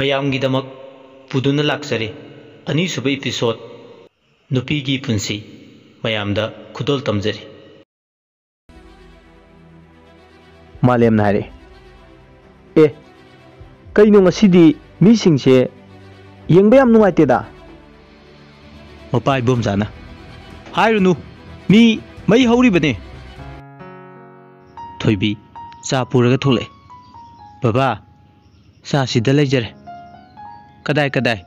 ꯃꯌꯥꯝꯒꯤꯗꯃꯛ ꯄꯨꯗꯨꯅ ꯂꯥꯛꯆꯔꯦ ꯑꯅꯤꯁꯨꯕ ꯏꯄꯤꯁꯣꯗ ꯅꯨꯄꯤꯒꯤ ꯄꯨꯟꯁꯤ ꯃꯌꯥꯝꯗ ꯈꯨꯗꯣꯜ ꯇꯝꯖꯔꯤ꯫ ꯃꯥꯂꯦꯝꯅ ꯍꯥꯏꯔꯦ, ꯑꯦ ꯀꯩꯅꯣ ꯉꯁꯤꯗꯤ ꯃꯤꯁꯤꯡꯁꯦ ꯌꯦꯡꯕ ꯌꯥꯝ ꯅꯨꯡꯉꯥꯏꯇꯦꯗ꯫ ꯃꯄꯥ ꯏꯕꯣꯝꯆꯥꯅ, ꯍꯥꯏꯔꯨꯅꯨ ꯃꯤ ꯃꯩ ꯍꯧꯔꯤꯕꯅꯦ꯫ ꯊꯣꯏꯕꯤ ꯆꯥ ꯄꯨꯔꯒ ꯊꯣꯛꯂꯛꯑꯦ꯫ ꯕꯕꯥ, ꯆꯥ ꯁꯤꯗ ꯂꯩꯖꯔꯦ꯫ ꯀꯗꯥꯏ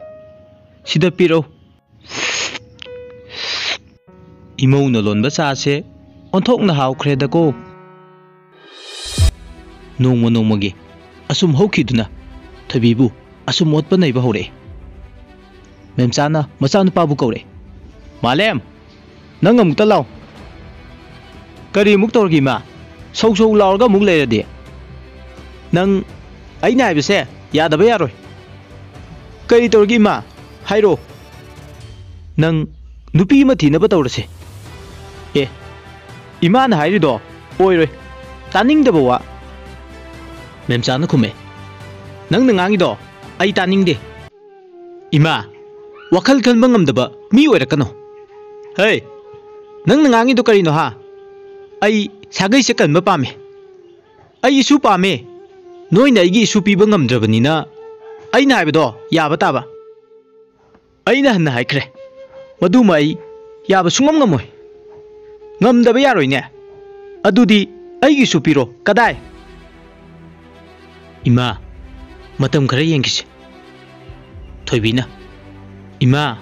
ꯁꯤꯗ ꯄꯤꯔꯛꯎ꯫ ꯏꯃꯧꯅ ꯂꯣꯟꯕ ꯆꯥꯁꯦ ꯑꯣꯟꯊꯣꯛꯅ ꯍꯥꯎꯈ꯭ꯔꯦꯗꯀꯣ꯫ ꯅꯣꯡꯃꯒꯤ ꯑꯁꯨꯝ ꯍꯧꯈꯤꯗꯨꯅ ꯊꯣꯏꯕꯤꯕꯨ ꯑꯁꯨꯝ ꯑꯣꯠꯄ ꯅꯩꯕ ꯍꯧꯔꯛꯑꯦ꯫ ꯃꯦꯝꯆꯥꯅ ꯃꯆꯥꯅꯨꯄꯥꯕꯨ ꯀꯧꯔꯦ꯫ ꯃꯥꯂꯦꯝ, ꯅꯪ ꯑꯃꯨꯛꯇ ꯂꯥꯎ꯫ ꯀꯔꯤ ꯑꯃꯨꯛ ꯇꯧꯔꯒꯦ ꯏꯃꯥ? ꯁꯧ ꯂꯥꯎꯔꯒ ꯑꯃꯨꯛ ꯂꯩꯔꯗꯤ ꯅꯪ ꯑꯩꯅ ꯍꯥꯏꯕꯁꯦ ꯌꯥꯗꯕ ꯌꯥꯔꯣꯏ꯫ ꯀꯔꯤ ꯇꯧꯔꯒꯦ ꯏꯃꯥ? ꯍꯥꯏꯔꯣ꯫ ꯅꯪ ꯅꯨꯄꯤ ꯑꯃ ꯊꯤꯅꯕ ꯇꯧꯔꯁꯦ꯫ ꯑꯦ, ꯏꯃꯥꯅ ꯍꯥꯏꯔꯤꯗꯣ ꯑꯣꯏꯔꯣꯏ, ꯇꯥꯅꯤꯡꯗꯕ ꯋꯥ꯫ ꯃꯦꯝꯆꯥꯅ ꯈꯨꯝꯃꯦ, ꯅꯪꯅ ꯉꯥꯡꯉꯤꯗꯣ ꯑꯩ ꯇꯥꯅꯤꯡꯗꯦ꯫ ꯏꯃꯥ, ꯋꯥꯈꯜ ꯈꯟꯕ ꯉꯝꯗꯕ ꯃꯤ ꯑꯣꯏꯔꯛꯀꯅꯣ꯫ ꯍꯦ, ꯅꯪꯅ ꯉꯥꯡꯉꯤꯗꯣ ꯀꯔꯤꯅꯣ ꯍꯥ? ꯑꯩ ꯁꯥꯒꯩꯁꯦ ꯀꯟꯕ ꯄꯥꯝꯃꯦ꯫ ꯑꯩ ꯏꯁꯨ ꯄꯥꯝꯃꯦ꯫ ꯅꯣꯏꯅ ꯑꯩꯒꯤ ꯏꯁꯨ ꯄꯤꯕ ꯉꯝꯗ꯭ꯔꯕꯅꯤꯅ ꯑꯩꯅ ꯍꯥꯏꯕꯗꯣ ꯌꯥꯕ ꯇꯥꯕ꯫ ꯑꯩꯅ ꯍꯟꯅ ꯍꯥꯏꯈ꯭ꯔꯦ, ꯃꯗꯨꯃ ꯑꯩ ꯌꯥꯕ ꯁꯨꯡꯉꯝ ꯉꯝꯃꯣꯏ꯫ ꯉꯝꯗꯕ ꯌꯥꯔꯣꯏꯅꯦ? ꯑꯗꯨꯗꯤ ꯑꯩꯒꯤꯁꯨ ꯄꯤꯔꯣ꯫ ꯀꯗꯥꯏ? ꯏꯃꯥ, ꯃꯇꯝ ꯈꯔ ꯌꯦꯡꯈꯤꯁꯤ꯫ ꯊꯣꯏꯕꯤꯅ, ꯏꯃꯥ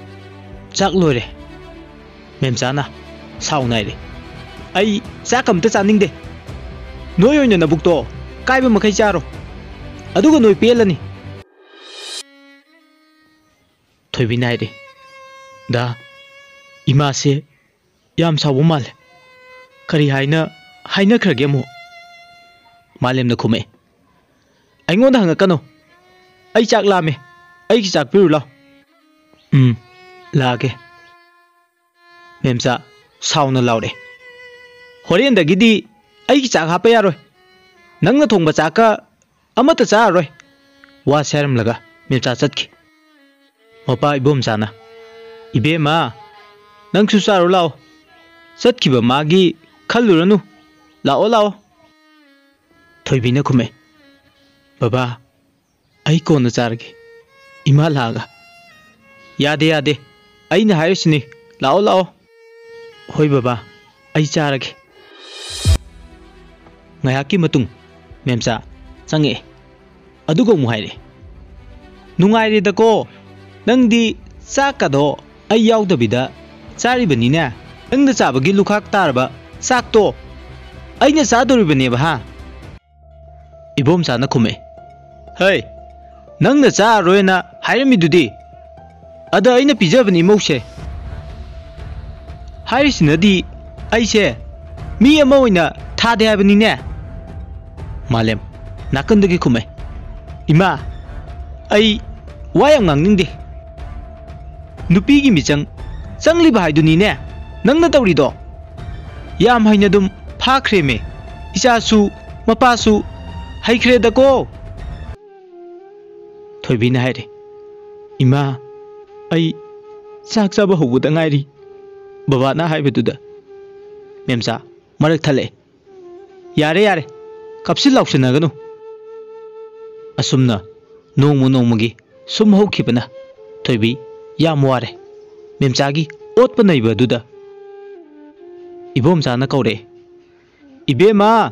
ꯆꯥꯛ ꯂꯣꯏꯔꯦ꯫ ꯃꯦꯝꯆꯥꯅ ꯁꯥꯎ ꯅꯥꯏꯔꯦ, ꯑꯩ ꯆꯥꯛ ꯑꯝꯇ ꯆꯥꯅꯤꯡꯗꯦ꯫ ꯅꯣꯏ ꯑꯣꯏꯅ ꯅꯕꯨꯛꯇꯣ ꯀꯥꯏꯕ ꯃꯈꯩ ꯆꯥꯔꯣ, ꯑꯗꯨꯒ ꯅꯣꯏ ꯄꯦꯜꯂꯅꯤ꯫ ꯊꯣꯏꯕꯤꯅ ꯍꯥꯏꯔꯦ, ꯗꯥ, ꯏꯃꯥꯁꯦ ꯌꯥꯝ ꯁꯥꯎꯕ ꯃꯥꯜꯂꯦ꯫ ꯀꯔꯤ ꯍꯥꯏꯅꯈ꯭ꯔꯒꯦ ꯑꯃꯨꯛ? ꯃꯥꯂꯦꯝꯅ ꯈꯨꯝꯃꯛꯑꯦ, ꯑꯩꯉꯣꯟꯗ ꯍꯪꯉꯛꯀꯅꯨ꯫ ꯑꯩ ꯆꯥꯛ ꯂꯥꯝꯃꯦ, ꯑꯩꯒꯤ ꯆꯥꯛ ꯄꯤꯔꯨ ꯂꯥꯎ꯫ ꯂꯥꯛꯑꯒꯦ꯫ ꯃꯦꯝꯆꯥ ꯁꯥꯎꯅ ꯂꯥꯎꯔꯦ, ꯍꯣꯔꯦꯟꯗꯒꯤꯗꯤ ꯑꯩꯒꯤ ꯆꯥꯛ ꯍꯥꯞꯄ ꯌꯥꯔꯣꯏ꯫ ꯅꯪꯅ ꯊꯣꯡꯕ ꯆꯥꯛꯀ ꯑꯃꯠꯇ ꯆꯥꯔꯔꯣꯏ꯫ ꯋꯥꯁꯦ ꯍꯥꯏꯔꯝꯂꯒ ꯃꯦꯝꯆꯥ ꯆꯠꯈꯤ꯫ ꯃꯄꯥ ꯏꯕꯣꯝꯆꯥꯅ, ꯏꯕꯦꯝꯃ, ꯅꯪꯁꯨ ꯆꯥꯔꯨ ꯂꯥꯛꯑꯣ꯫ ꯆꯠꯈꯤꯕ ꯃꯥꯒꯤ ꯈꯜꯂꯨꯔꯅꯨ, ꯂꯥꯛꯑꯣ꯫ ꯊꯣꯏꯕꯤꯅ ꯈꯨꯝꯃꯦ, ꯕꯕꯥ, ꯑꯩ ꯀꯣꯟꯅ ꯆꯥꯔꯒꯦ, ꯏꯃꯥ ꯂꯥꯛꯑꯒ꯫ ꯌꯥꯗꯦ, ꯑꯩꯅ ꯍꯥꯏꯔꯤꯁꯤꯅꯤ, ꯂꯥꯛꯑꯣ꯫ ꯍꯣꯏ ꯕꯕꯥ, ꯑꯩ ꯆꯥꯔꯒꯦ꯫ ꯉꯥꯏꯍꯥꯛꯀꯤ ꯃꯇꯨꯡ ꯃꯦꯝꯆꯥ ꯆꯪꯉꯛꯑꯦ, ꯑꯗꯨꯒ ꯑꯃꯨꯛ ꯍꯥꯏꯔꯦ, ꯅꯨꯡꯉꯥꯏꯔꯦꯗꯀꯣ, ꯅꯪꯗꯤ ꯆꯥꯛꯀꯗꯣ ꯑꯩ ꯌꯥꯎꯗꯕꯤꯗ ꯆꯥꯔꯤꯕꯅꯤꯅꯦ꯫ ꯅꯪꯅ ꯆꯥꯕꯒꯤ ꯂꯨꯈꯥꯛ ꯇꯥꯔꯕ ꯆꯥꯛꯇꯣ ꯑꯩꯅ ꯆꯥꯗꯣꯔꯤꯕꯅꯦꯕ ꯍꯥ? ꯏꯕꯣꯝꯆꯥꯅ ꯈꯨꯝꯃꯦ, ꯍꯩ, ꯅꯪꯅ ꯆꯥꯔꯔꯣꯏꯅ ꯍꯥꯏꯔꯝꯃꯤꯗꯨꯗꯤ? ꯑꯗ ꯑꯩꯅ ꯄꯤꯖꯕꯅꯤ ꯏꯃꯧꯁꯦ꯫ ꯍꯥꯏꯔꯤꯁꯤꯅꯗꯤ ꯑꯩꯁꯦ ꯃꯤ ꯑꯃ ꯑꯣꯏꯅ ꯊꯥꯗꯦ ꯍꯥꯏꯕꯅꯤꯅꯦ꯫ ꯃꯥꯂꯦꯝ ꯅꯥꯀꯟꯗꯒꯤ ꯈꯨꯝꯃꯦ, ꯏꯃꯥ, ꯑꯩ ꯋꯥ ꯌꯥꯝ ꯉꯥꯡꯅꯤꯡꯗꯦ꯫ ꯅꯨꯄꯤꯒꯤ ꯃꯤꯆꯪ ꯆꯪꯂꯤꯕ ꯍꯥꯏꯗꯨꯅꯤꯅꯦ ꯅꯪꯅ ꯇꯧꯔꯤꯗꯣ꯫ ꯌꯥꯝ ꯍꯩꯅ ꯑꯗꯨꯝ ꯐꯥꯈ꯭ꯔꯦꯃꯦ, ꯏꯆꯥꯁꯨ ꯃꯄꯥꯁꯨ ꯍꯩꯈ꯭ꯔꯦꯗꯀꯣ꯫ ꯊꯣꯏꯕꯤꯅ ꯍꯥꯏꯔꯦ, ꯏꯃꯥ, ꯑꯩ ꯆꯥꯛ ꯆꯥꯕ ꯍꯧꯕꯗ ꯉꯥꯏꯔꯤ, ꯕꯕꯥꯅ ꯍꯥꯏꯕꯗꯨꯗ꯫ ꯃꯦꯝꯆꯥ ꯃꯔꯛ ꯊꯠꯂꯛꯑꯦ, ꯌꯥꯔꯦ, ꯀꯞꯁꯤꯟ ꯂꯥꯎꯁꯤꯟꯅꯒꯅꯨ꯫ ꯑꯁꯨꯝꯅ ꯅꯣꯡꯃꯒꯤ ꯁꯨꯝ ꯍꯧꯈꯤꯕꯅ ꯊꯣꯏꯕꯤ ꯌꯥꯝ ꯋꯥꯔꯦ꯫ ꯃꯦꯝꯆꯥꯒꯤ ꯑꯣꯠꯄ ꯅꯩꯕ ꯑꯗꯨꯗ ꯏꯕꯣꯝꯆꯥꯅ ꯀꯧꯔꯛꯑꯦ, ꯏꯕꯦꯝꯃ,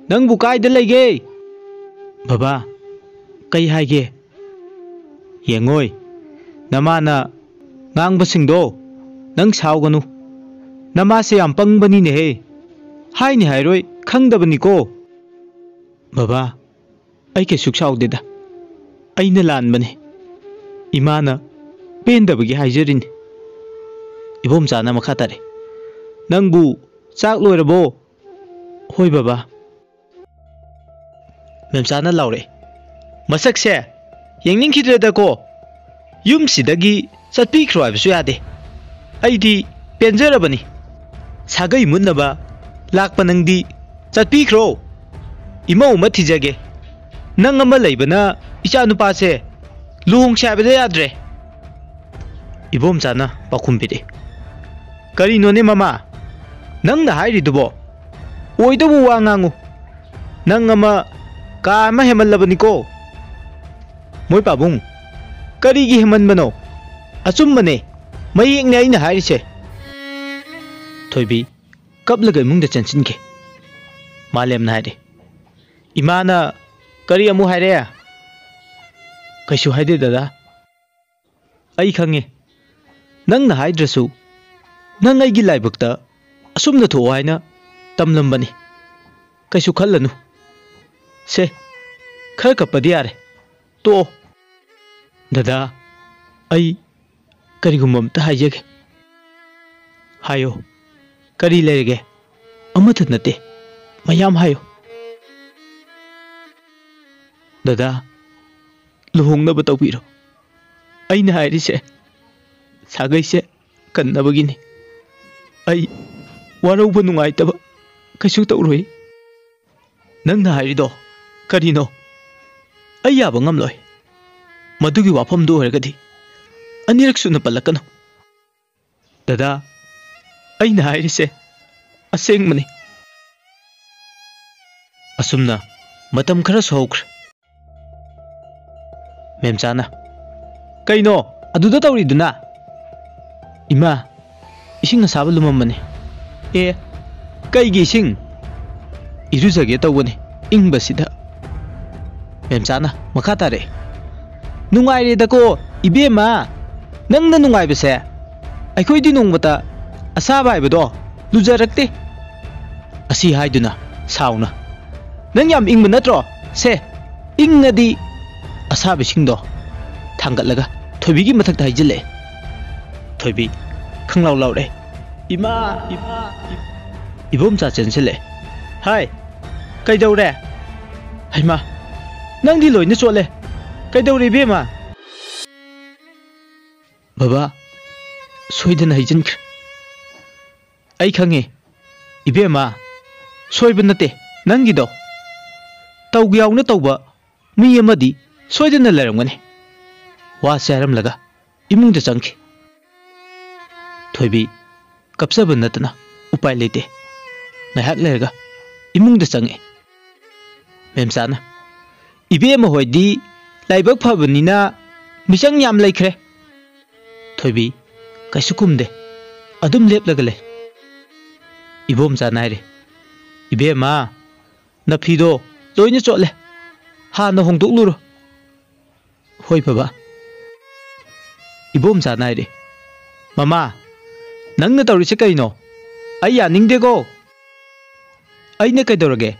ꯅꯪꯕꯨ ꯀꯥꯏꯗ ꯂꯩꯒꯦ? ꯕꯕꯥ, ꯀꯩ ꯍꯥꯏꯒꯦ? ꯌꯦꯡꯉꯣꯏ, ꯅꯃꯥꯅ ꯉꯥꯡꯕꯁꯤꯡꯗꯣ ꯅꯪ ꯁꯥꯎꯒꯅꯨ꯫ ꯅꯃꯥꯁꯦ ꯌꯥꯝ ꯄꯪꯕꯅꯤꯅꯦꯍꯦ, ꯍꯥꯏꯅꯤ ꯍꯥꯏꯔꯣꯏ ꯈꯪꯗꯕꯅꯤꯀꯣ꯫ ꯕꯕꯥ, ꯑꯩ ꯀꯩꯁꯨ ꯁꯥꯎꯗꯦꯗ, ꯑꯩꯅ ꯂꯥꯟꯕꯅꯤ꯫ ꯏꯃꯥꯅ ꯄꯦꯟꯗꯕꯒꯤ ꯍꯥꯏꯖꯔꯤꯅꯤ꯫ ꯏꯕꯣꯝꯆꯥꯅ ꯃꯈꯥ ꯇꯥꯔꯦ, ꯅꯪꯕꯨ ꯆꯥꯛ ꯂꯣꯏꯔꯕꯣ? ꯍꯣꯏ ꯕꯕꯥ꯫ ꯃꯦꯝꯆꯥꯅ ꯂꯥꯎꯔꯛꯑꯦ, ꯃꯁꯛꯁꯦ ꯌꯦꯡꯅꯤꯡꯈꯤꯗ꯭ꯔꯦꯗꯀꯣ꯫ ꯌꯨꯝꯁꯤꯗꯒꯤ ꯆꯠꯄꯤꯈ꯭ꯔꯣ ꯍꯥꯏꯕꯁꯨ ꯌꯥꯗꯦ꯫ ꯑꯩꯗꯤ ꯄꯦꯟꯖꯔꯕꯅꯤ꯫ ꯁꯥꯒꯩ ꯃꯨꯠꯅꯕ ꯂꯥꯛꯄ ꯅꯪꯗꯤ ꯆꯠꯄꯤꯈ꯭ꯔꯣ꯫ ꯏꯃꯧ ꯑꯃ ꯊꯤꯖꯒꯦ꯫ ꯅꯪ ꯑꯃ ꯂꯩꯕꯅ ꯏꯆꯥ ꯅꯨꯄꯥꯁꯦ luhongse haibada yadre. Ibomchana pakhum pide. Karino ne mama? Nangna hairidubo. Oidabu wa ngangu. Nang ama ka ama hemallabani ko. Moi pabung. Karigi hemanbano. Achummane. Mayekne aina hairise. Thoibi kaplaga imungda chanchinke. Malemna haire. Imana kari amu haire. Kaisu haide dada. Ai khange. Nangna haidrasu. Nang aigi laibakta asumna tho haina tamlambani. Kaisu khallanu. Se khar kapadi yare. To dada ai karigumam ta haijege. Hayo kari lerege amatha nate mayam hayo. Dada luhongnaba tawbiro. Aina hairise sagaise kannabagini. Ai warauba nungaitaba kaisu tawroi. Nangna hairido karino ai yaba ngamloi. Madugi wafamdu oiragadi anirak suna palakano. Dada aina hairise asengmani. Asumna matam khara sohokre. Memchana kaino aduda tawriduna. Ima ising asaba lumamani. E kaigi ising iruzage tawani ingbasida. Memchana makha tare. Nungaire dako ibema nangna nungaibase aikoidi nongbata asaba haibado lujarakte. Asi haiduna sauna. Nang yam ingba natro se ingadi asaba singdo thangatlaga thoibigi mathakta haijile. Thoibi khanglaw lawre. Ima ibomcha chensile. Hai kaidawre. Haima nangdi loina chole. Kaidawre bema. Baba soidana haijinkre. Ai khange ibema soiba nate nangido. Tawgi yauna tawba mi amadi soidana leramgani. Wa saramlaga imungda changki. Thoibi kapsaba natana upai lete. Ngahak lerga imungda change. Memchana ibema hoidi laibak phabanina misang yam laikre. Thoibi kaisu kumde adum leplaga le. Ibomchana haire. Ibema nafido loina chole. Hana hongdokluro. Hoi baba. Ibomchana haire. Mama nangna tawrise kaino ai yaningdego. Aina kaidorage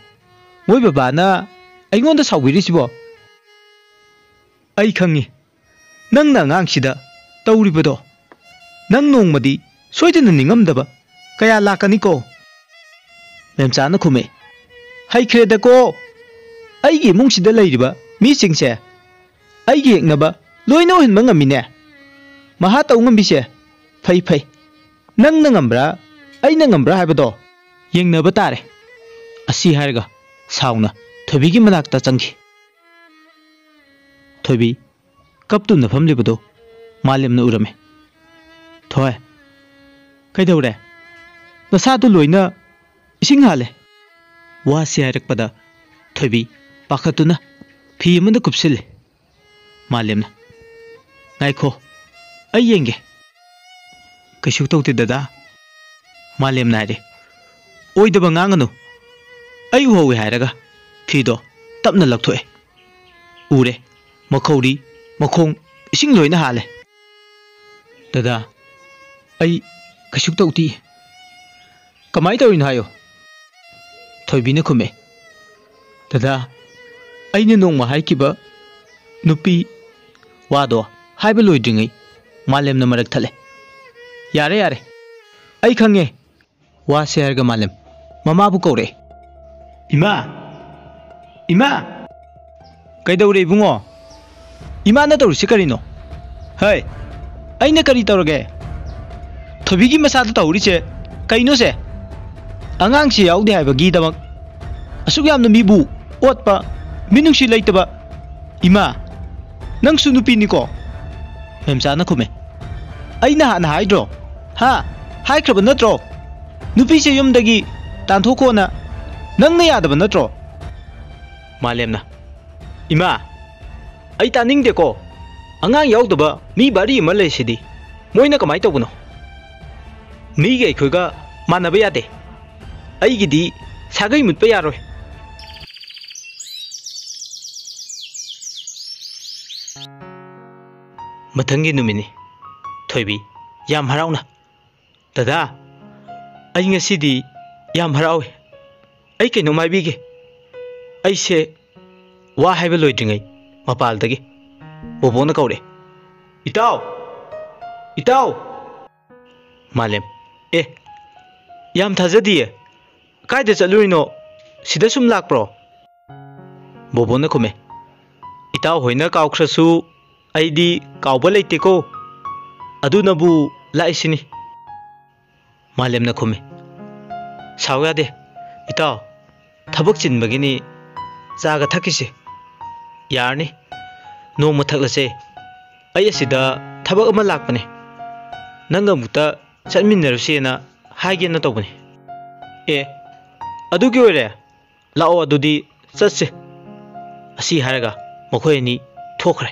moi baba na aingonda sawirisibo. Ai khangi nangna ngangsida tawribado nang nongmadi soidana ningamdaba kaya lakani ko. Memchana khume haikreda ko aigi mungsida leiriba mi singse aigi eknaba loina ohinba ngamine. Maha taw ngambise phai phai nangna ngambra aina ngambra haibado yengnaba tare. Asi hairga sauna thoibigi manakta changki. Thoibi kaptuna famlibado malemna urame. Thoi kaidawre nasadu loina ising hale. Wasi hairakpada thoibi pakhatuna phi amanda kupsile. Malemna ngaikho ai yenge. Kaisu tawte dada. Malemna haire oidaba nganganu. Ai uhowe hairaga phido tapna lakthoe. Ure makhori makhong ising loina hale. Dada ai kaisu tawti. Kamai tawin hayo. Thoibina khume. Dada aina nongma haikiba nupi wado haiba loidringai malemna marak thale. Yare yare ai khange. Wa serga malem mama bu kore. Ima ima kaidawre bungo. Ima na tawrise karino. Hai aina kari tawrage. Thoibigi masada tawrise kaino se angang si yaudi haibagi damak asuk yamna mibu otpa minungsi leitaba. Ima ꯅꯪꯁꯨ ꯅꯨꯄꯤꯅꯤꯀꯣ? ꯃꯦꯝꯆꯥꯅ ꯈꯨꯝꯃꯦ. ꯑꯩꯅ ꯍꯥꯟꯅ ꯍꯥꯏꯗ꯭ꯔꯣ? ꯍꯥ? ꯍꯥꯏꯈ꯭ꯔꯕ ꯅꯠꯇ꯭ꯔꯣ? ꯅꯨꯄꯤꯁꯦ ꯌꯨꯝꯗꯒꯤ ꯇꯥꯟꯊꯣꯛꯈꯣꯅ ꯅꯪꯅ ꯌꯥꯗꯕ ꯅꯠꯇ꯭ꯔꯣ? ꯃꯥꯂꯦꯝꯅ. ꯏꯃꯥ, ꯑꯩ ꯇꯥꯅꯤꯡꯗꯦꯀꯣ. ꯑꯉꯥꯡ ꯌꯥꯎꯗꯕ ꯃꯤ ꯕꯥꯔꯤ ꯑꯃ ꯂꯩꯁꯤꯗꯤ ꯃꯣꯏꯅ ꯀꯃꯥꯏ ꯇꯧꯕꯅꯣ? ꯃꯤꯒ ꯑꯩꯈꯣꯏꯒ ꯃꯥꯟꯅꯕ ꯌꯥꯗꯦ. ꯑꯩꯒꯤꯗꯤ ꯁꯥꯒꯩ ꯃꯨꯠꯄ ꯌꯥꯔꯣꯏ. ꯃꯊꯪꯒꯤ ꯅꯨꯃꯤꯠꯅꯤ. ꯊꯣꯏꯕꯤ ꯌꯥꯝ ꯍꯔꯥꯎꯅ. ꯗꯗꯥ, ꯑꯩ ꯉꯁꯤꯗꯤ ꯌꯥꯝ ꯍꯔꯥꯎꯏ. ꯑꯩ ꯀꯩꯅꯣꯝ ꯍꯥꯏꯕꯤꯒꯦ. ꯑꯩꯁꯦ ꯋꯥ ꯍꯥꯏꯕ ꯂꯣꯏꯗ꯭ꯔꯤꯉꯩ ꯃꯄꯥꯜꯗꯒꯤ ꯕꯣꯕꯣꯅ ꯀꯧꯔꯦ. ꯏꯇꯥꯎ! ꯏꯇꯥꯎ! ꯃꯥꯂꯦꯝ. ꯑꯦ, ꯌꯥꯝ ꯊꯥꯖꯗꯤꯌꯦ. ꯀꯥꯏꯗ ꯆꯠꯂꯨꯔꯤꯅꯣ? ꯁꯤꯗ ꯁꯨꯝ ꯂꯥꯛꯄ꯭ꯔꯣ? ꯕꯣꯕꯣꯅ ꯈꯨꯝꯃꯦ. ꯏꯇꯥꯎ ꯍꯣꯏꯅ ꯀꯥꯎꯈ꯭ꯔꯁꯨ ꯑꯩꯗꯤ ꯀꯥꯎꯕ ꯂꯩꯇꯦꯀꯣ. ꯑꯗꯨꯅꯕꯨ ꯂꯥꯛꯏꯁꯤꯅꯤ. ꯃꯥꯂꯦꯝꯅ ꯈꯨꯝꯃꯦ. ꯁꯥꯎ ꯌꯥꯗꯦ. ꯏꯇꯥꯎ, ꯊꯕꯛ ꯆꯤꯟꯕꯒꯤꯅꯤ. ꯆꯥꯒ ꯊꯛꯈꯤꯁꯤ. ꯌꯥꯔꯅꯤ. ꯅꯣꯡꯃ ꯊꯛꯂꯁꯦ. ꯑꯩ ꯑꯁꯤꯗ ꯊꯕꯛ ꯑꯃ ꯂꯥꯛꯄꯅꯦ. ꯅꯪꯒ ꯑꯃꯨꯛꯇ ꯆꯠꯃꯤꯟꯅꯔꯨꯁꯦꯅ ꯍꯥꯏꯒꯦꯅ ꯇꯧꯕꯅꯦ. ꯑꯦ, ꯑꯗꯨꯒꯤ ꯑꯣꯏꯔꯦ. ꯂꯥꯛꯑꯣ ꯑꯗꯨꯗꯤ ꯆꯠꯁꯦ. ꯑꯁꯤ ꯍꯥꯏꯔꯒ ꯃꯈꯣꯏ ꯑꯅꯤ ꯊꯣꯛꯈ꯭ꯔꯦ.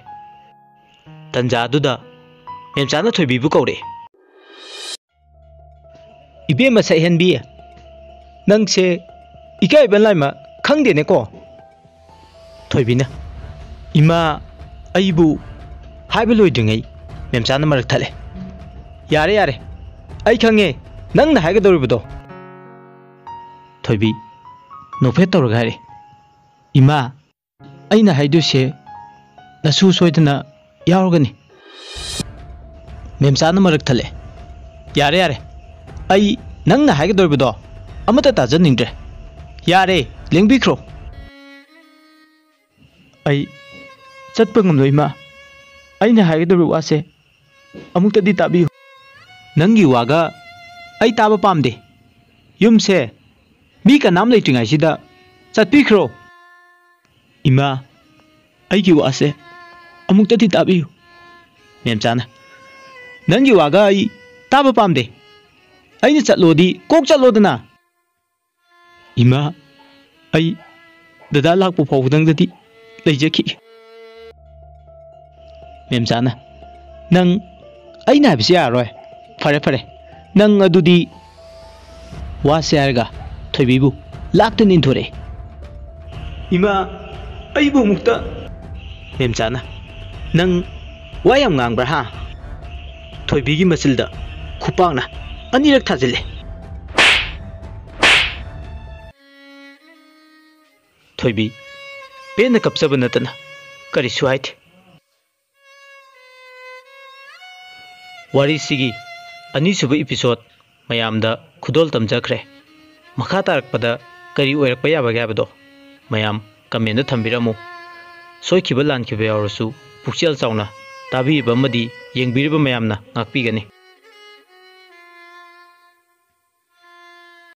ꯇꯟꯖꯥ ꯑꯗꯨꯗ ꯃꯦꯝꯆꯥꯅ ꯊꯣꯏꯕꯤꯕꯨ ꯀꯧꯔꯛꯑꯦ. ꯏꯕꯦꯝꯃ ꯁꯛꯍꯦꯟꯕꯤ, ꯅꯪꯁꯦ ꯏꯀꯥꯏꯕ ꯂꯥꯏꯃ ꯈꯪꯗꯦꯅꯦꯀꯣ? ꯊꯣꯏꯕꯤꯅ. ꯏꯃꯥ, ꯑꯩꯕꯨ ꯍꯥꯏꯕ ꯂꯣꯏꯗ꯭ꯔꯤꯉꯩ ꯃꯦꯝꯆꯥꯅ ꯃꯔꯛ ꯊꯠꯂꯦ. ꯌꯥꯔꯦ ꯌꯥꯔꯦ, ꯑꯩ ꯈꯪꯉꯦ ꯅꯪꯅ ꯍꯥꯏꯒꯗꯧꯔꯤꯕꯗꯣ. ꯊꯣꯏꯕꯤ ꯅꯣꯛꯐꯦꯠ ꯇꯧꯔꯒ ꯍꯥꯏꯔꯦ. ꯏꯃꯥ, ꯑꯩꯅ ꯍꯥꯏꯗꯣꯏꯁꯦ ꯅꯁꯨ ꯁꯣꯏꯗꯅ ꯌꯥꯎꯔꯒꯅꯤ. ꯃꯦꯝꯆꯥꯅ ꯃꯔꯛ ꯊꯠꯂꯦ. ꯌꯥꯔꯦ ꯌꯥꯔꯦ, ꯑꯩ ꯅꯪꯅ ꯍꯥꯏꯒꯗꯧꯔꯤꯕꯗꯣ ꯑꯃꯠꯇ ꯇꯥꯖꯅꯤꯡꯗ꯭ꯔꯦ. ꯌꯥꯔꯦ, ꯂꯦꯡꯕꯤꯈ꯭ꯔꯣ. ꯑꯩ ꯆꯠꯄ ꯉꯝꯂꯣꯏ ꯏꯃꯥ. ꯑꯩꯅ ꯍꯥꯏꯒꯗꯧꯔꯤꯕ ꯋꯥꯁꯦ ꯑꯃꯨꯛꯇꯗꯤ ꯇꯥꯕꯤꯌꯨ. ꯅꯪꯒꯤ ꯋꯥꯒ ꯑꯩ ꯇꯥꯕ ꯄꯥꯝꯗꯦ. ꯌꯨꯝꯁꯦ ꯃꯤ ꯀꯅꯥꯝ ꯂꯩꯇ꯭ꯔꯤꯉꯩꯁꯤꯗ ꯆꯠꯄꯤꯈ꯭ꯔꯣ. ꯏꯃꯥ, ꯑꯩꯒꯤ ꯋꯥꯁꯦ ꯑꯃꯨꯛꯇꯗꯤ ꯇꯥꯕꯤꯌꯨ. ꯃꯦꯝꯆꯥꯅ. ꯅꯪꯒꯤ ꯋꯥꯒ ꯑꯩ ꯇꯥꯕ ꯄꯥꯝꯗꯦ. ꯑꯩꯅ ꯆꯠꯂꯣꯗꯤ ꯀꯣꯛ ꯆꯠꯂꯣꯗꯅ. ꯏꯃꯥ, ꯑꯩ ꯗꯗꯥ ꯂꯥꯛꯄ ꯐꯥꯎꯕꯗꯪꯗꯗꯤ ꯂꯩꯖꯈꯤꯒꯦ. ꯃꯦꯝꯆꯥꯅ. ꯅꯪ ꯑꯩꯅ ꯍꯥꯏꯕꯁꯤ ꯌꯥꯔꯔꯣꯏ. ꯐꯔꯦ ꯐꯔꯦ, ꯅꯪ ꯑꯗꯨꯗꯤ ꯋꯥꯁꯦ ꯍꯥꯏꯔꯒ ꯊꯣꯏꯕꯤꯕꯨ ꯂꯥꯛꯇꯨꯅ ꯏꯟꯊꯣꯔꯛꯑꯦ. ꯏꯃꯥ, ꯑꯩꯕꯨ ꯑꯃꯨꯛꯇ. ꯃꯦꯝꯆꯥꯅ. ꯅꯪ ꯋꯥ ꯌꯥꯝ ꯉꯥꯡꯕ꯭ꯔꯥ ꯍꯥ? ꯊꯣꯏꯕꯤꯒꯤ ꯃꯆꯤꯜꯗ ꯈꯨꯄꯥꯛꯅ ꯑꯅꯤꯔꯛ ꯊꯥꯖꯤꯜꯂꯦ. ꯊꯣꯏꯕꯤ ꯄꯦꯟꯅ ꯀꯞꯆꯕ ꯅꯠꯇꯅ ꯀꯔꯤꯁꯨ ꯍꯥꯏꯗꯦ. ꯋꯥꯔꯤꯁꯤꯒꯤ ꯑꯅꯤꯁꯨꯕ ꯏꯄꯤꯁꯣꯗ ꯃꯌꯥꯝꯗ ꯈꯨꯗꯣꯜ ꯇꯝꯖꯈ꯭ꯔꯦ. ꯃꯈꯥ ꯇꯥꯔꯛꯄꯗ ꯀꯔꯤ ꯑꯣꯏꯔꯛꯄ ꯌꯥꯕꯒꯦ ꯍꯥꯏꯕꯗꯣ ꯃꯌꯥꯝ ꯀꯃꯦꯟꯗ ꯊꯝꯕꯤꯔꯝꯃꯨ. ꯁꯣꯏꯈꯤꯕ ꯂꯥꯟꯈꯤꯕ ꯌꯥꯎꯔꯁꯨ ꯄꯨꯛꯆꯦꯜ ꯆꯥꯎꯅ ꯇꯥꯕꯤꯔꯤꯕ ꯑꯃꯗꯤ ꯌꯦꯡꯕꯤꯔꯤꯕ ꯃꯌꯥꯝꯅ ꯉꯥꯛꯄꯤꯒꯅꯤ.